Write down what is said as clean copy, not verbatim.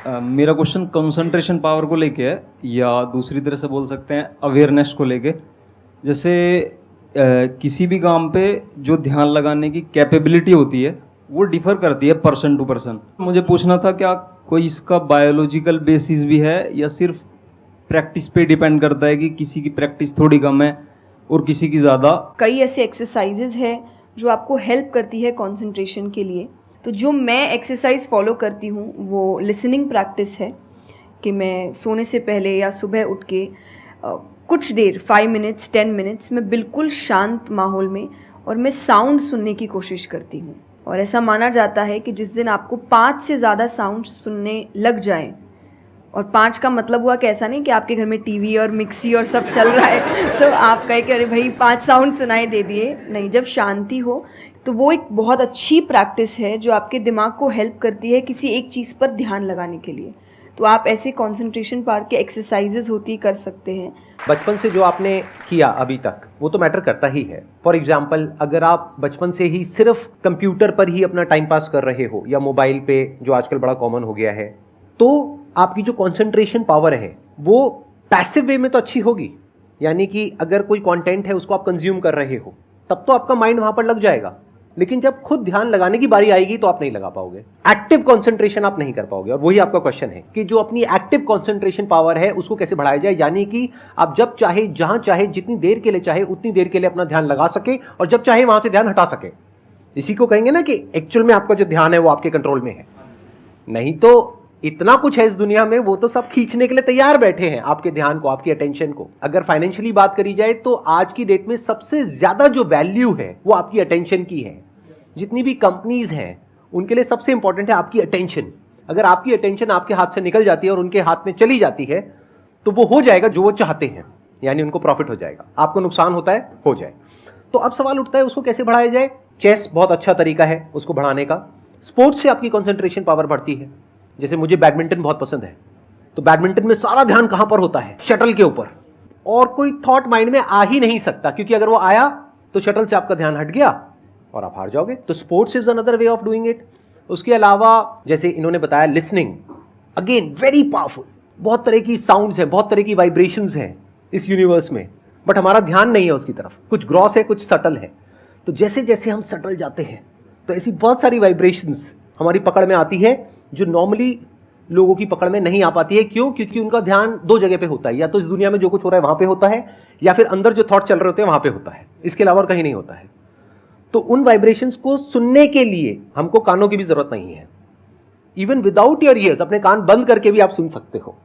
मेरा question concentration power को लेके है, या दूसरी तरह से बोल सकते हैं अवेयरनेस को लेके। जैसे किसी भी काम पे जो ध्यान लगाने की कैपेबिलिटी होती है वो डिफर करती है पर्सन टू पर्सन। मुझे पूछना था, क्या कोई इसका बायोलॉजिकल बेसिस भी है या सिर्फ प्रैक्टिस पे डिपेंड करता है कि किसी की प्रैक्टिस थोड़ी कम है और किसी की ज़्यादा? कई ऐसे एक्सरसाइजेज है जो आपको हेल्प करती है कंसंट्रेशन के लिए। तो जो मैं एक्सरसाइज फॉलो करती हूँ वो लिसनिंग प्रैक्टिस है कि मैं सोने से पहले या सुबह उठ के कुछ देर 5 मिनट्स 10 मिनट्स मैं बिल्कुल शांत माहौल में और मैं साउंड सुनने की कोशिश करती हूँ। और ऐसा माना जाता है कि जिस दिन आपको 5 से ज़्यादा साउंड सुनने लग जाएं, और 5 का मतलब हुआ कि ऐसा नहीं कि आपके घर में टीवी और मिक्सी और सब चल रहा है तो आप कहे कि अरे भाई 5 साउंड सुनाई दे दिए, नहीं। जब शांति हो तो वो एक बहुत अच्छी प्रैक्टिस है जो आपके दिमाग को हेल्प करती है किसी एक चीज़ पर ध्यान लगाने के लिए। तो आप ऐसे कंसंट्रेशन पावर के एक्सरसाइजेज होती कर सकते हैं। बचपन से जो आपने किया अभी तक वो तो मैटर करता ही है। फॉर एग्जाम्पल, अगर आप बचपन से ही सिर्फ कंप्यूटर पर ही अपना टाइम पास कर रहे हो या मोबाइल पे, जो आजकल बड़ा कॉमन हो गया है, तो आपकी जो कंसंट्रेशन पावर है वो पैसिव वे में तो अच्छी होगी। यानी कि अगर कोई कंटेंट है उसको आप कंज्यूम कर रहे हो तब तो आपका माइंड वहां पर लग जाएगा, लेकिन जब खुद ध्यान लगाने की बारी आएगी तो आप नहीं लगा पाओगे। एक्टिव कंसंट्रेशन आप नहीं कर पाओगे। और वही आपका क्वेश्चन है कि जो अपनी एक्टिव कंसंट्रेशन पावर है उसको कैसे बढ़ाया जाए, यानी कि आप जब चाहे, जहां चाहे, जितनी देर के लिए चाहे उतनी देर के लिए अपना ध्यान लगा सके और जब चाहे वहां से ध्यान हटा सके। इसी को कहेंगे ना कि एक्चुअल में आपका जो ध्यान है वो आपके कंट्रोल में है। नहीं तो इतना कुछ है इस दुनिया में, वो तो सब खींचने के लिए तैयार बैठे हैं आपके ध्यान को, आपकी अटेंशन को। अगर फाइनेंशियली बात करी जाए तो आज की डेट में सबसे ज्यादा जो वैल्यू है वो आपकी अटेंशन की है। जितनी भी कंपनीज हैं उनके लिए सबसे इंपॉर्टेंट है आपकी अटेंशन। अगर आपकी अटेंशन आपके हाथ से निकल जाती है और उनके हाथ में चली जाती है तो वो हो जाएगा जो वो चाहते हैं, यानी उनको प्रॉफिट हो जाएगा, आपको नुकसान होता है हो जाए। तो अब सवाल उठता है उसको कैसे बढ़ाया जाए। चेस बहुत अच्छा तरीका है उसको बढ़ाने का। स्पोर्ट्स से आपकी कंसंट्रेशन पावर बढ़ती है। जैसे मुझे बैडमिंटन बहुत पसंद है, तो बैडमिंटन में सारा ध्यान कहां पर होता है? शटल के ऊपर। और कोई थॉट माइंड में आ ही नहीं सकता, क्योंकि अगर वो आया तो शटल से आपका ध्यान हट गया और आप हार जाओगे। तो sports is another way of doing it. उसके अलावा जैसे इन्होंने बताया लिसनिंग, अगेन वेरी पावरफुल। बहुत तरह की साउंड्स हैं, बहुत तरह की वाइब्रेशंस हैं इस यूनिवर्स में, बट हमारा ध्यान नहीं है उसकी तरफ। कुछ ग्रॉस है, कुछ सटल है। तो जैसे जैसे हम सटल जाते हैं तो ऐसी बहुत सारी वाइब्रेशंस हमारी पकड़ में आती है जो नॉर्मली लोगों की पकड़ में नहीं आ पाती है। क्यों? क्योंकि उनका ध्यान 2 जगह पे होता है, या तो इस दुनिया में जो कुछ हो रहा है वहां पे होता है, या फिर अंदर जो थॉट चल रहे होते हैं वहां पे होता है। इसके अलावा और कहीं नहीं होता है। तो उन वाइब्रेशंस को सुनने के लिए हमको कानों की भी जरूरत नहीं है। इवन विदाउट योर ईयर्स, अपने कान बंद करके भी आप सुन सकते हो।